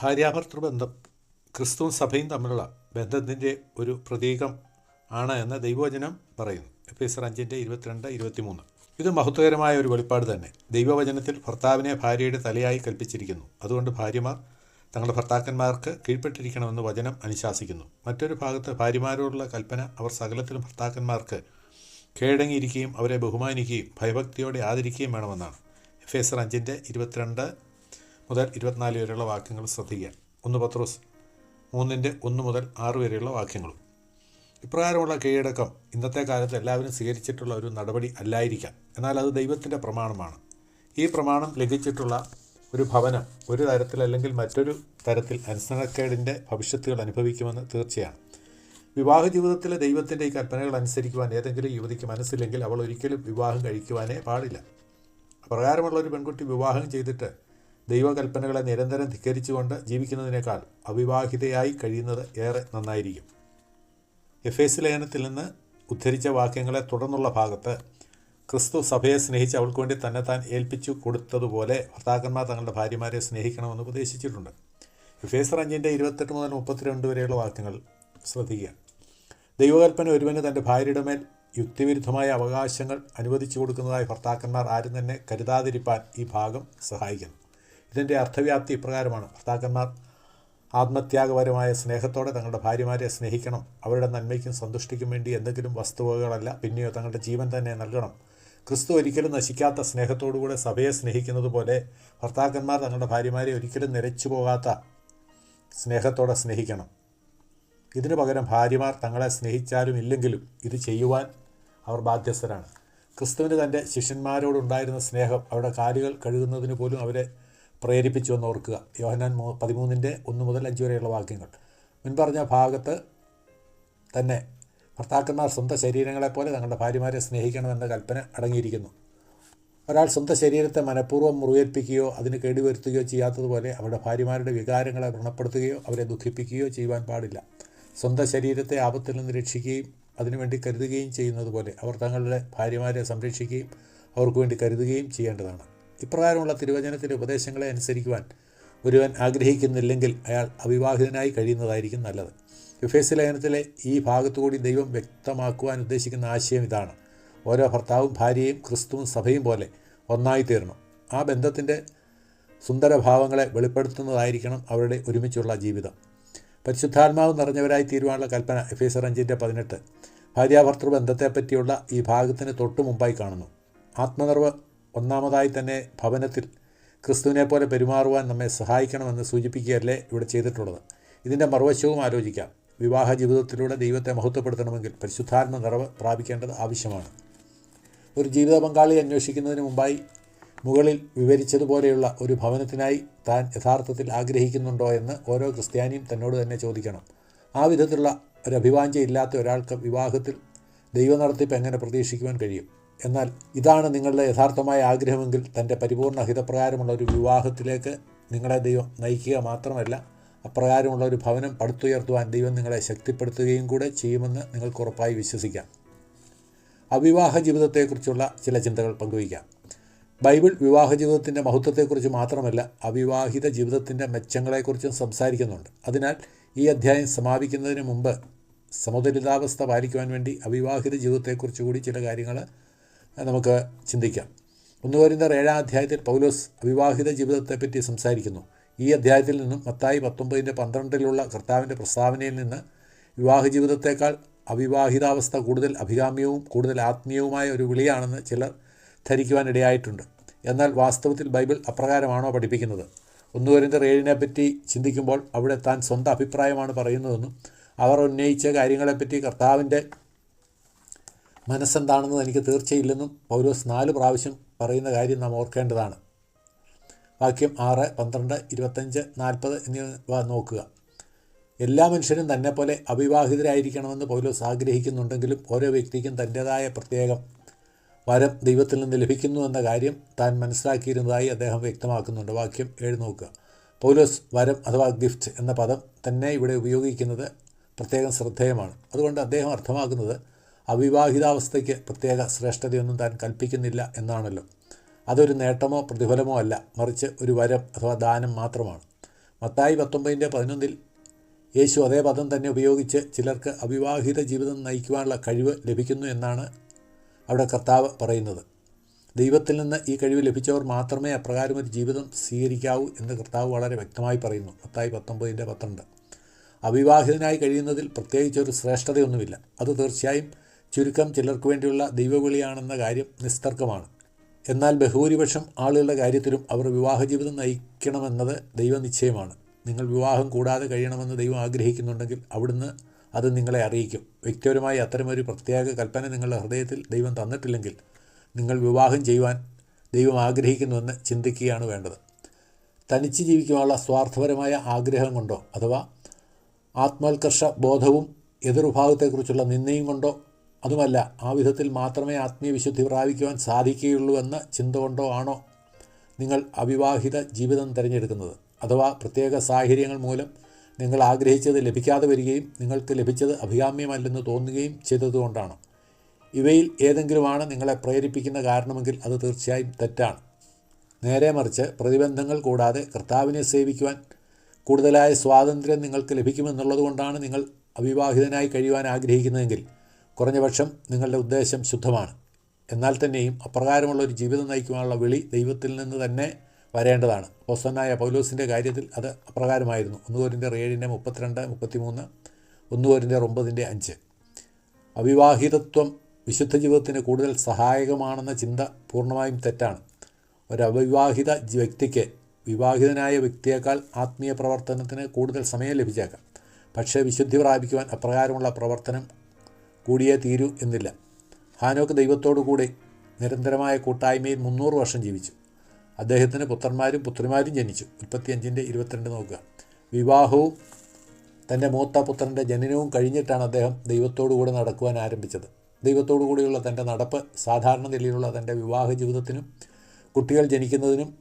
ഭാര്യാഭർത്തൃബന്ധം ക്രിസ്തുവും സഭയും തമ്മിലുള്ള ബന്ധത്തിൻ്റെ ഒരു പ്രതീകം ആണ് എന്ന് ദൈവവചനം പറയുന്നു. എഫേസ്യർ 5:22-23. ഇത് മഹത്വകരമായ ഒരു വെളിപ്പാട് തന്നെ. ദൈവവചനത്തിൽ ഭർത്താവിനെ ഭാര്യയുടെ തലയായി കൽപ്പിച്ചിരിക്കുന്നു. അതുകൊണ്ട് ഭാര്യമാർ തങ്ങളുടെ ഭർത്താക്കന്മാർക്ക് കീഴ്പ്പെട്ടിരിക്കണമെന്ന് വചനം അനുശാസിക്കുന്നു. മറ്റൊരു ഭാഗത്ത് ഭാര്യമാരോടുള്ള കൽപ്പന അവർ സകലത്തിലും ഭർത്താക്കന്മാർക്ക് കീഴടങ്ങിയിരിക്കുകയും അവരെ ബഹുമാനിക്കുകയും ഭയഭക്തിയോടെ ആദരിക്കുകയും വേണമെന്നാണ്. എഫേസ്യർ 5:22-24 വരെയുള്ള വാക്യങ്ങൾ ശ്രദ്ധിക്കുക. 1 പത്രോസ് 3:1-6 വരെയുള്ള വാക്യങ്ങളും. ഇപ്രകാരമുള്ള കീഴടക്കം ഇന്നത്തെ കാലത്ത് എല്ലാവരും സ്വീകരിച്ചിട്ടുള്ള ഒരു നടപടി അല്ലായിരിക്കാം. എന്നാൽ അത് ദൈവത്തിൻ്റെ പ്രമാണമാണ്. ഈ പ്രമാണം ലംഘിച്ചിട്ടുള്ള ഒരു ഭവനം ഒരു തരത്തിൽ അല്ലെങ്കിൽ മറ്റൊരു തരത്തിൽ അനുസരണക്കേടിൻ്റെ ഭവിഷ്യത്തുകൾ അനുഭവിക്കുമെന്ന് തീർച്ചയാണ്. വിവാഹ ജീവിതത്തിലെ ദൈവത്തിൻ്റെ ഈ കൽപ്പനകൾ അനുസരിക്കുവാൻ ഏതെങ്കിലും യുവതിക്ക് മനസ്സില്ലെങ്കിൽ അവൾ ഒരിക്കലും വിവാഹം കഴിക്കുവാനേ പാടില്ല. അപ്രകാരമുള്ള ഒരു പെൺകുട്ടി വിവാഹം ചെയ്തിട്ട് ദൈവകൽപ്പനകളെ നിരന്തരം ധിക്കരിച്ചുകൊണ്ട് ജീവിക്കുന്നതിനേക്കാൾ അവിവാഹിതയായി കഴിയുന്നത് ഏറെ നന്നായിരിക്കും. എഫേസ്യ ലേഖനത്തിൽ നിന്ന് ഉദ്ധരിച്ച വാക്യങ്ങളെ തുടർന്നുള്ള ഭാഗത്ത് ക്രിസ്തു സഭയെ സ്നേഹിച്ച് അവൾക്ക് വേണ്ടി തന്നെത്താൻ ഏൽപ്പിച്ചു കൊടുത്തതുപോലെ ഭർത്താക്കന്മാർ തങ്ങളുടെ ഭാര്യമാരെ സ്നേഹിക്കണമെന്ന് ഉപദേശിച്ചിട്ടുണ്ട്. എഫേസ്യർ 5:28-32 വരെയുള്ള വാക്യങ്ങൾ ശ്രദ്ധിക്കുക. ദൈവകൽപ്പന ഒരുവന് തൻ്റെ ഭാര്യയുടെ മേൽ യുക്തിവിരുദ്ധമായ അവകാശങ്ങൾ അനുവദിച്ചു കൊടുക്കുന്നതായി ഭർത്താക്കന്മാർ ആരും തന്നെ കരുതാതിരിപ്പാൻ ഈ ഭാഗം സഹായിക്കുന്നു. ഇതിൻ്റെ അർത്ഥവ്യാപ്തി ഇപ്രകാരമാണ്: ഭർത്താക്കന്മാർ ആത്മത്യാഗപരമായ സ്നേഹത്തോടെ തങ്ങളുടെ ഭാര്യമാരെ സ്നേഹിക്കണം. അവരുടെ നന്മയ്ക്കും സന്തുഷ്ടിക്കും വേണ്ടി എന്തെങ്കിലും വസ്തുവകകളല്ല, പിന്നെയോ തങ്ങളുടെ ജീവൻ തന്നെ നൽകണം. ക്രിസ്തു ഒരിക്കലും നശിക്കാത്ത സ്നേഹത്തോടുകൂടെ സഭയെ സ്നേഹിക്കുന്നത് പോലെ ഭർത്താക്കന്മാർ തങ്ങളുടെ ഭാര്യമാരെ ഒരിക്കലും നിരച്ചു പോകാത്ത സ്നേഹത്തോടെ സ്നേഹിക്കണം. ഇതിനു പകരം ഭാര്യമാർ തങ്ങളെ സ്നേഹിച്ചാലും ഇല്ലെങ്കിലും ഇത് ചെയ്യുവാൻ അവർ ബാധ്യസ്ഥരാണ്. ക്രിസ്തുവിന് തൻ്റെ ശിഷ്യന്മാരോടുണ്ടായിരുന്ന സ്നേഹം അവരുടെ കാലുകൾ കഴുകുന്നതിന് പോലും അവരെ പ്രേരിപ്പിച്ചുവെന്ന് ഓർക്കുക. യോഹന്നാൻ 13:1-5 വരെയുള്ള വാക്യങ്ങൾ. മുൻപറഞ്ഞ ഭാഗത്ത് തന്നെ ഭർത്താക്കന്മാർ സ്വന്തം ശരീരങ്ങളെപ്പോലെ തങ്ങളുടെ ഭാര്യമാരെ സ്നേഹിക്കണമെന്ന കൽപ്പന അടങ്ങിയിരിക്കുന്നു. ഒരാൾ സ്വന്തം ശരീരത്തെ മനഃപൂർവ്വം മുറിവേൽപ്പിക്കുകയോ അതിന് കേടുവരുത്തുകയോ ചെയ്യാത്തതുപോലെ അവരുടെ ഭാര്യമാരുടെ വികാരങ്ങളെ വ്രണപ്പെടുത്തുകയോ അവരെ ദുഃഖിപ്പിക്കുകയോ ചെയ്യുവാൻ പാടില്ല. സ്വന്തം ശരീരത്തെ ആപത്തിൽ നിന്ന് രക്ഷിക്കുകയും അതിനുവേണ്ടി കരുതുകയും ചെയ്യുന്നത് പോലെ അവർ തങ്ങളുടെ ഭാര്യമാരെ സംരക്ഷിക്കുകയും അവർക്ക് വേണ്ടി കരുതുകയും ചെയ്യേണ്ടതാണ്. ഇപ്രകാരമുള്ള തിരുവചനത്തിലെ ഉപദേശങ്ങളെ അനുസരിക്കുവാൻ ഒരുവൻ ആഗ്രഹിക്കുന്നില്ലെങ്കിൽ അയാൾ അവിവാഹിതനായി കഴിയുന്നതായിരിക്കും നല്ലത്. എഫേസ്യ ലേഖനത്തിലെ ഈ ഭാഗത്തുകൂടി ദൈവം വ്യക്തമാക്കുവാൻ ഉദ്ദേശിക്കുന്ന ആശയം ഇതാണ്: ഓരോ ഭർത്താവും ഭാര്യയും ക്രിസ്തുവും സഭയും പോലെ ഒന്നായി തീരണം. ആ ബന്ധത്തിൻ്റെ സുന്ദരഭാവങ്ങളെ വെളിപ്പെടുത്തുന്നതായിരിക്കണം അവരുടെ ഒരുമിച്ചുള്ള ജീവിതം. പരിശുദ്ധാത്മാവ് നിറഞ്ഞവരായി തീരുവാനുള്ള കൽപ്പന എഫേസ്യർ 5:18 ഭാര്യാഭർത്തൃ ബന്ധത്തെപ്പറ്റിയുള്ള ഈ ഭാഗത്തിന് തൊട്ടു മുമ്പായി കാണുന്നു. ആത്മനിർവ് ഒന്നാമതായി തന്നെ ഭവനത്തിൽ ക്രിസ്തുവിനെ പോലെ പെരുമാറുവാൻ നമ്മെ സഹായിക്കണമെന്ന് സൂചിപ്പിക്കുകയല്ലേ ഇവിടെ ചെയ്തിട്ടുള്ളത്. ഇതിൻ്റെ മറുവശവും ആലോചിക്കാം. വിവാഹ ജീവിതത്തിലൂടെ ദൈവത്തെ മഹത്വപ്പെടുത്തണമെങ്കിൽ പരിശുദ്ധാത്മ നിറവ് പ്രാപിക്കേണ്ടത് ആവശ്യമാണ്. ഒരു ജീവിത പങ്കാളി അന്വേഷിക്കുന്നതിന് മുമ്പായി മുകളിൽ വിവരിച്ചതുപോലെയുള്ള ഒരു ഭവനത്തിനായി താൻ യഥാർത്ഥത്തിൽ ആഗ്രഹിക്കുന്നുണ്ടോ എന്ന് ഓരോ ക്രിസ്ത്യാനിയും തന്നോട് തന്നെ ചോദിക്കണം. ആ വിധത്തിലുള്ള ഒരു അഭിവാഞ്ചയില്ലാത്ത ഒരാൾക്ക് വിവാഹത്തിൽ ദൈവനടത്തിപ്പ് എങ്ങനെ പ്രതീക്ഷിക്കുവാൻ കഴിയും? എന്നാൽ ഇതാണ് നിങ്ങളുടെ യഥാർത്ഥമായ ആഗ്രഹമെങ്കിൽ തൻ്റെ പരിപൂർണ ഹിതപ്രകാരമുള്ള ഒരു വിവാഹത്തിലേക്ക് നിങ്ങളെ ദൈവം നയിക്കുക മാത്രമല്ല, അപ്രകാരമുള്ള ഒരു ഭവനം പടുത്തുയർത്തുവാൻ ദൈവം നിങ്ങളെ ശക്തിപ്പെടുത്തുകയും കൂടെ ചെയ്യുമെന്ന് നിങ്ങൾക്ക് ഉറപ്പായി വിശ്വസിക്കാം. അവിവാഹ ജീവിതത്തെക്കുറിച്ചുള്ള ചില ചിന്തകൾ പങ്കുവയ്ക്കാം. ബൈബിൾ വിവാഹ ജീവിതത്തിൻ്റെ മഹത്വത്തെക്കുറിച്ച് മാത്രമല്ല, അവിവാഹിത ജീവിതത്തിൻ്റെ മെച്ചങ്ങളെക്കുറിച്ചും സംസാരിക്കുന്നുണ്ട്. അതിനാൽ ഈ അധ്യായം സമാപിക്കുന്നതിന് മുമ്പ് സമതുലിതാവസ്ഥ പാലിക്കുവാൻ വേണ്ടി അവിവാഹിത ജീവിതത്തെക്കുറിച്ച് കൂടി ചില കാര്യങ്ങൾ നമുക്ക് ചിന്തിക്കാം. 1 കൊരിന്ത്യർ 7-ാം അധ്യായത്തിൽ പൗലോസ് അവിവാഹിത ജീവിതത്തെപ്പറ്റി സംസാരിക്കുന്നു. ഈ അധ്യായത്തിൽ നിന്നും മത്തായി 19:12 കർത്താവിൻ്റെ പ്രസ്താവനയിൽ നിന്ന് വിവാഹ ജീവിതത്തേക്കാൾ അവിവാഹിതാവസ്ഥ കൂടുതൽ അഭികാമ്യവും കൂടുതൽ ആത്മീയവുമായ ഒരു വിളിയാണെന്ന് ചിലർ ധരിക്കുവാനിടയായിട്ടുണ്ട്. എന്നാൽ വാസ്തവത്തിൽ ബൈബിൾ അപ്രകാരമാണോ പഠിപ്പിക്കുന്നത്? 1 കൊരിന്ത്യർ 7-നെ പറ്റി ചിന്തിക്കുമ്പോൾ അവിടെ താൻ സ്വന്തം അഭിപ്രായമാണ് പറയുന്നതെന്നും അവർ ഉന്നയിച്ച കാര്യങ്ങളെപ്പറ്റി കർത്താവിൻ്റെ മനസ്സെന്താണെന്ന് എനിക്ക് തീർച്ചയില്ലെന്നും പൗലോസ് 4 പ്രാവശ്യം പറയുന്ന കാര്യം നാം ഓർക്കേണ്ടതാണ്. വാക്യം 6, 12, 25, 40 എന്നിവ നോക്കുക. എല്ലാ മനുഷ്യരും തന്നെപ്പോലെ അവിവാഹിതരായിരിക്കണമെന്ന് പൗലോസ് ആഗ്രഹിക്കുന്നുണ്ടെങ്കിലും ഓരോ വ്യക്തിക്കും തൻ്റേതായ പ്രത്യേകം വരം ദൈവത്തിൽ നിന്ന് ലഭിക്കുന്നു എന്ന കാര്യം താൻ മനസ്സിലാക്കിയിരുന്നതായി അദ്ദേഹം വ്യക്തമാക്കുന്നുണ്ട്. വാക്യം 7 നോക്കുക. പൗലോസ് വരം അഥവാ ഗിഫ്റ്റ് എന്ന പദം തന്നെ ഇവിടെ ഉപയോഗിക്കുന്നത് പ്രത്യേകം ശ്രദ്ധേയമാണ്. അതുകൊണ്ട് അദ്ദേഹം അർത്ഥമാക്കുന്നത് അവിവാഹിതാവസ്ഥയ്ക്ക് പ്രത്യേക ശ്രേഷ്ഠതയൊന്നും താൻ കൽപ്പിക്കുന്നില്ല എന്നാണല്ലോ. അതൊരു നേട്ടമോ പ്രതിഫലമോ അല്ല, മറിച്ച് ഒരു വരം അഥവാ ദാനം മാത്രമാണ്. മത്തായി 19:11 യേശു അതേ പദം തന്നെ ഉപയോഗിച്ച് ചിലർക്ക് അവിവാഹിത ജീവിതം നയിക്കുവാനുള്ള കഴിവ് ലഭിക്കുന്നു എന്നാണ് അവിടെ കർത്താവ് പറയുന്നത്. ദൈവത്തിൽ നിന്ന് ഈ കഴിവ് ലഭിച്ചവർ മാത്രമേ അപ്രകാരം ഒരു ജീവിതം സ്വീകരിക്കാവൂ എന്ന് കർത്താവ് വളരെ വ്യക്തമായി പറയുന്നു. മത്തായി 19:12. അവിവാഹിതനായി കഴിയുന്നതിൽ പ്രത്യേകിച്ചൊരു ശ്രേഷ്ഠതയൊന്നുമില്ല. അത് തീർച്ചയായും ചുരുക്കം ചിലർക്ക് വേണ്ടിയുള്ള ദൈവവിളിയാണെന്ന കാര്യം നിസ്തർക്കമാണ്. എന്നാൽ ബഹുഭൂരിപക്ഷം ആളുകളുടെ കാര്യത്തിലും അവർ വിവാഹ ജീവിതം നയിക്കണമെന്നത് ദൈവനിശ്ചയമാണ്. നിങ്ങൾ വിവാഹം കൂടാതെ കഴിയണമെന്ന് ദൈവം ആഗ്രഹിക്കുന്നുണ്ടെങ്കിൽ അവിടുന്ന് അത് നിങ്ങളെ അറിയിക്കും. വ്യക്തിപരമായി അത്തരമൊരു പ്രത്യേക കൽപ്പന നിങ്ങളുടെ ഹൃദയത്തിൽ ദൈവം തന്നിട്ടില്ലെങ്കിൽ നിങ്ങൾ വിവാഹം ചെയ്യുവാൻ ദൈവം ആഗ്രഹിക്കുന്നുവെന്ന് ചിന്തിക്കുകയാണ് വേണ്ടത്. തനിച്ച് ജീവിക്കുവാനുള്ള സ്വാർത്ഥപരമായ ആഗ്രഹം കൊണ്ടോ അഥവാ ആത്മോത്കർഷ ബോധവും എതിർഭാഗത്തെക്കുറിച്ചുള്ള നിന്ദയും കൊണ്ടോ അതുമല്ല, ആ വിധത്തിൽ മാത്രമേ ആത്മീയ വിശുദ്ധി പ്രാപിക്കുവാൻ സാധിക്കുകയുള്ളൂ എന്ന ചിന്ത കൊണ്ടോ ആണോ നിങ്ങൾ അവിവാഹിത ജീവിതം തിരഞ്ഞെടുക്കുന്നത്? അഥവാ പ്രത്യേക സാഹചര്യങ്ങൾ മൂലം നിങ്ങൾ ആഗ്രഹിച്ചത് ലഭിക്കാതെ വരികയും നിങ്ങൾക്ക് ലഭിച്ചത് അഭികാമ്യമല്ലെന്ന് തോന്നുകയും ചെയ്തതുകൊണ്ടാണ്? ഇവയിൽ ഏതെങ്കിലുമാണ് നിങ്ങളെ പ്രേരിപ്പിക്കുന്ന കാരണമെങ്കിൽ അത് തീർച്ചയായും തെറ്റാണ്. നേരെ മറിച്ച് പ്രതിബന്ധങ്ങൾ കൂടാതെ കർത്താവിനെ സേവിക്കുവാൻ കൂടുതലായ സ്വാതന്ത്ര്യം നിങ്ങൾക്ക് ലഭിക്കുമെന്നുള്ളതുകൊണ്ടാണ് നിങ്ങൾ അവിവാഹിതനായി കഴിയുവാൻ ആഗ്രഹിക്കുന്നതെങ്കിൽ കുറഞ്ഞപക്ഷം നിങ്ങളുടെ ഉദ്ദേശം ശുദ്ധമാണ്. എന്നാൽ തന്നെയും അപ്രകാരമുള്ള ഒരു ജീവിതം നയിക്കുവാനുള്ള വിളി ദൈവത്തിൽ നിന്ന് തന്നെ വരേണ്ടതാണ്. അപ്പോസ്തലനായ പൗലോസിൻ്റെ കാര്യത്തിൽ അത് അപ്രകാരമായിരുന്നു. 1 കൊരിന്ത്യർ 7:32-33, 1 കൊരിന്ത്യർ 9:5. അവിവാഹിതത്വം വിശുദ്ധ ജീവിതത്തിന് കൂടുതൽ സഹായകമാണെന്ന ചിന്ത പൂർണ്ണമായും തെറ്റാണ്. ഒരു അവിവാഹിത വ്യക്തിക്ക് വിവാഹിതനായ വ്യക്തിയേക്കാൾ ആത്മീയ പ്രവർത്തനത്തിന് കൂടുതൽ സമയം ലഭിച്ചേക്കാം. പക്ഷേ വിശുദ്ധി പ്രാപിക്കുവാൻ അപ്രകാരമുള്ള പ്രവർത്തനം കൂടിയേ തീരൂ എന്നില്ല. ഹാനോക്ക് ദൈവത്തോടു കൂടി നിരന്തരമായ കൂട്ടായ്മയിൽ 300 വർഷം ജീവിച്ചു. അദ്ദേഹത്തിന് പുത്രന്മാരും പുത്രിമാരും ജനിച്ചു. 35:22 നോക്കുക. വിവാഹവും തൻ്റെ മൂത്ത പുത്രൻ്റെ ജനനവും കഴിഞ്ഞിട്ടാണ് അദ്ദേഹം ദൈവത്തോടു കൂടി നടക്കുവാൻ ആരംഭിച്ചത്. ദൈവത്തോടു കൂടിയുള്ള തൻ്റെ നടപ്പ് സാധാരണ നിലയിലുള്ള തൻ്റെ വിവാഹ ജീവിതത്തിനും കുട്ടികൾ ജനിക്കുന്നതിനും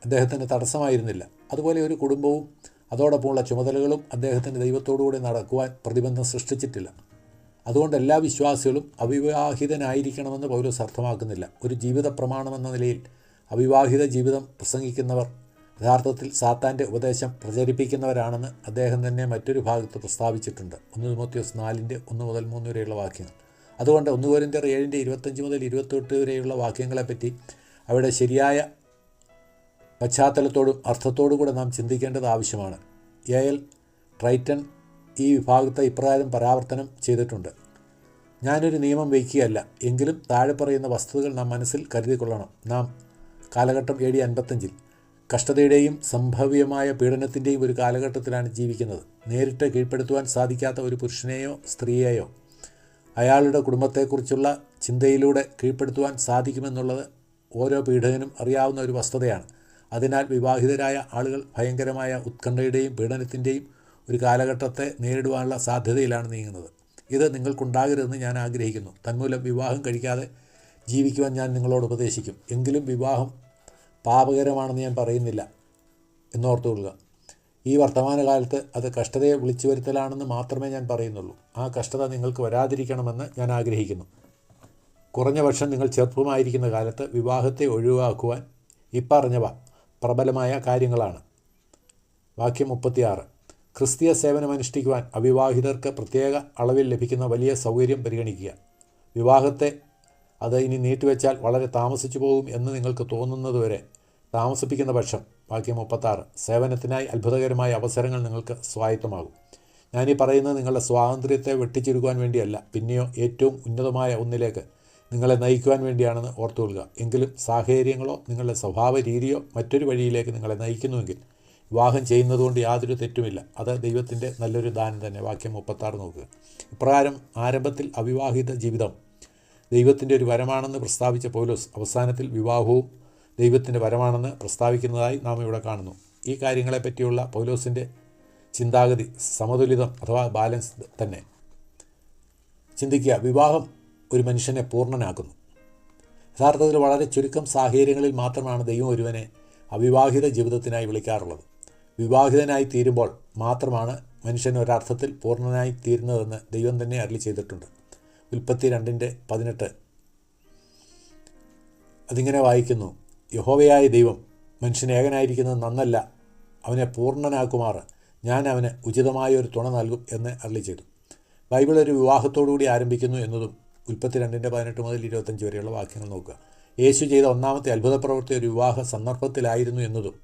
അദ്ദേഹത്തിന് തടസ്സമായിരുന്നില്ല. അതുപോലെ ഒരു കുടുംബവും അതോടൊപ്പമുള്ള ചുമതലകളും അദ്ദേഹത്തിന് ദൈവത്തോടുകൂടി നടക്കുവാൻ പ്രതിബന്ധം സൃഷ്ടിച്ചിട്ടില്ല. അതുകൊണ്ട് എല്ലാ വിശ്വാസികളും അവിവാഹിതനായിരിക്കണമെന്ന് പൗലോസ് അർത്ഥമാക്കുന്നില്ല. ഒരു ജീവിത പ്രമാണമെന്ന നിലയിൽ അവിവാഹിത ജീവിതം പ്രസംഗിക്കുന്നവർ യഥാർത്ഥത്തിൽ സാത്താൻ്റെ ഉപദേശം പ്രചരിപ്പിക്കുന്നവരാണെന്ന് അദ്ദേഹം തന്നെ മറ്റൊരു ഭാഗത്ത് പ്രസ്താവിച്ചിട്ടുണ്ട്. 1 തിമോത്തിയോസ് 4:1-3 വരെയുള്ള വാക്യങ്ങൾ. അതുകൊണ്ട് 1 കൊരിന്ത്യർ 7:25-28 വരെയുള്ള വാക്യങ്ങളെപ്പറ്റി അവിടെ ശരിയായ പശ്ചാത്തലത്തോടും അർത്ഥത്തോടും കൂടെ നാം ചിന്തിക്കേണ്ടത് ആവശ്യമാണ്. എൽ ട്രൈറ്റൺ ഈ വിഭാഗത്തെ ഇപ്രകാരം പരാവർത്തനം ചെയ്തിട്ടുണ്ട്: ഞാനൊരു നിയമം വയ്ക്കുകയല്ല, എങ്കിലും താഴെ പറയുന്ന വസ്തുതകൾ നാം മനസ്സിൽ കരുതിക്കൊള്ളണം. നാം കാലഘട്ടം AD 55 കഷ്ടതയുടെയും സംഭവ്യമായ പീഡനത്തിൻ്റെയും ഒരു കാലഘട്ടത്തിലാണ് ജീവിക്കുന്നത്. നേരിട്ട് കീഴ്പ്പെടുത്തുവാൻ സാധിക്കാത്ത ഒരു പുരുഷനെയോ സ്ത്രീയെയോ അയാളുടെ കുടുംബത്തെക്കുറിച്ചുള്ള ചിന്തയിലൂടെ കീഴ്പ്പെടുത്തുവാൻ സാധിക്കുമെന്നുള്ളത് ഓരോ പീഡകനും അറിയാവുന്ന ഒരു വസ്തുതയാണ്. അതിനാൽ വിവാഹിതരായ ആളുകൾ ഭയങ്കരമായ ഉത്കണ്ഠയുടെയും പീഡനത്തിൻ്റെയും ഒരു കാലഘട്ടത്തെ നേരിടുവാനുള്ള സാധ്യതയിലാണ് നീങ്ങുന്നത്. ഇത് നിങ്ങൾക്കുണ്ടാകരുതെന്ന് ഞാൻ ആഗ്രഹിക്കുന്നു. തന്മൂലം വിവാഹം കഴിക്കാതെ ജീവിക്കുവാൻ ഞാൻ നിങ്ങളോട് ഉപദേശിക്കും. എങ്കിലും വിവാഹം പാപകരമാണെന്ന് ഞാൻ പറയുന്നില്ല എന്നോർത്തുകൊള്ളുക. ഈ വർത്തമാനകാലത്ത് അത് കഷ്ടതയെ വിളിച്ചു വരുത്തലാണെന്ന് മാത്രമേ ഞാൻ പറയുന്നുള്ളൂ. ആ കഷ്ടത നിങ്ങൾക്ക് വരാതിരിക്കണമെന്ന് ഞാൻ ആഗ്രഹിക്കുന്നു. കുറഞ്ഞപക്ഷം നിങ്ങൾ ചെറുപ്പമായിരിക്കുന്ന കാലത്ത് വിവാഹത്തെ ഒഴിവാക്കുവാൻ ഇപ്പറഞ്ഞവ പ്രബലമായ കാര്യങ്ങളാണ്. വാക്യം 36. ക്രിസ്തീയ സേവനമനുഷ്ഠിക്കുവാൻ അവിവാഹിതർക്ക് പ്രത്യേക അളവിൽ ലഭിക്കുന്ന വലിയ സൗകര്യം പരിഗണിക്കുക. വിവാഹത്തെ അത് ഇനി നീട്ടിവെച്ചാൽ വളരെ താമസിച്ചു പോകും എന്ന് നിങ്ങൾക്ക് തോന്നുന്നതുവരെ താമസിപ്പിക്കുന്ന പക്ഷം, വാക്യം 36, സേവനത്തിനായി അത്ഭുതകരമായ അവസരങ്ങൾ നിങ്ങൾക്ക് സ്വായത്തമാകും. ഞാനീ പറയുന്നത് നിങ്ങളുടെ സ്വാതന്ത്ര്യത്തെ വെട്ടിച്ചുരുക്കുവാൻ വേണ്ടിയല്ല, പിന്നെയോ ഏറ്റവും ഉന്നതമായ ഒന്നിലേക്ക് നിങ്ങളെ നയിക്കുവാൻ വേണ്ടിയാണെന്ന് ഓർത്തുകൊള്ളുക. എങ്കിലും സാഹചര്യങ്ങളോ നിങ്ങളുടെ സ്വഭാവ രീതിയോ മറ്റൊരു വഴിയിലേക്ക് നിങ്ങളെ നയിക്കുന്നുവെങ്കിൽ വിവാഹം ചെയ്യുന്നതുകൊണ്ട് യാതൊരു തെറ്റുമില്ല. അത് ദൈവത്തിൻ്റെ നല്ലൊരു ദാനം തന്നെ. വാക്യം 36 നോക്കുക. ഇപ്രകാരം ആരംഭത്തിൽ അവിവാഹിത ജീവിതം ദൈവത്തിൻ്റെ ഒരു വരമാണെന്ന് പ്രസ്താവിച്ച പൗലോസ് അവസാനത്തിൽ വിവാഹവും ദൈവത്തിൻ്റെ വരമാണെന്ന് പ്രസ്താവിക്കുന്നതായി നാം ഇവിടെ കാണുന്നു. ഈ കാര്യങ്ങളെപ്പറ്റിയുള്ള പൗലോസിൻ്റെ ചിന്താഗതി സമതുലിതം അഥവാ ബാലൻസ് തന്നെ. ചിന്തിക്കുക, വിവാഹം ഒരു മനുഷ്യനെ പൂർണ്ണനാക്കുന്നു. യഥാർത്ഥത്തിൽ വളരെ ചുരുക്കം സാഹചര്യങ്ങളിൽ മാത്രമാണ് ദൈവം ഒരുവനെ അവിവാഹിത ജീവിതത്തിനായി വിളിക്കാറുള്ളത്. വിവാഹിതനായി തീരുമ്പോൾ മാത്രമാണ് മനുഷ്യൻ ഒരർത്ഥത്തിൽ പൂർണ്ണനായി തീരുന്നതെന്ന് ദൈവം തന്നെ അരുളി ചെയ്തിട്ടുണ്ട്. ഉൽപ്പത്തി 2:18 അതിങ്ങനെ വായിക്കുന്നു: യഹോവയായ ദൈവം മനുഷ്യൻ ഏകനായിരിക്കുന്നത് നന്നല്ല, അവനെ പൂർണ്ണനാക്കുമാറ് ഞാൻ അവന് ഉചിതമായൊരു തുണ നൽകും എന്ന് അരുളി ചെയ്തു. ബൈബിൾ ഒരു വിവാഹത്തോടുകൂടി ആരംഭിക്കുന്നു എന്നതും ഉൽപ്പത്തി 2:18 മുതൽ 25 വരെയുള്ള വാക്യങ്ങൾ നോക്കുക. യേശു ചെയ്ത ഒന്നാമത്തെ അത്ഭുത പ്രവൃത്തി ഒരു വിവാഹ സന്ദർഭത്തിലായിരുന്നു എന്നതും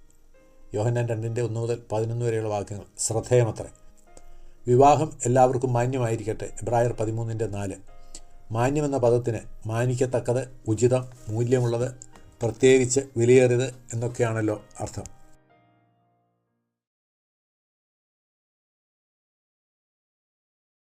യോഹന്നാൻ 2:1 മുതൽ 11 വരെയുള്ള വാക്യങ്ങൾ ശ്രദ്ധേയമത്രേ. വിവാഹം എല്ലാവർക്കും മാന്യമായിരിക്കട്ടെ. എബ്രായർ 13:4. മാന്യമെന്ന പദത്തിന് മാനിക്കത്തക്കത്, ഉചിതം, മൂല്യമുള്ളത്, പ്രത്യേകിച്ച് വിലയേറിയത് എന്നൊക്കെയാണല്ലോ അർത്ഥം.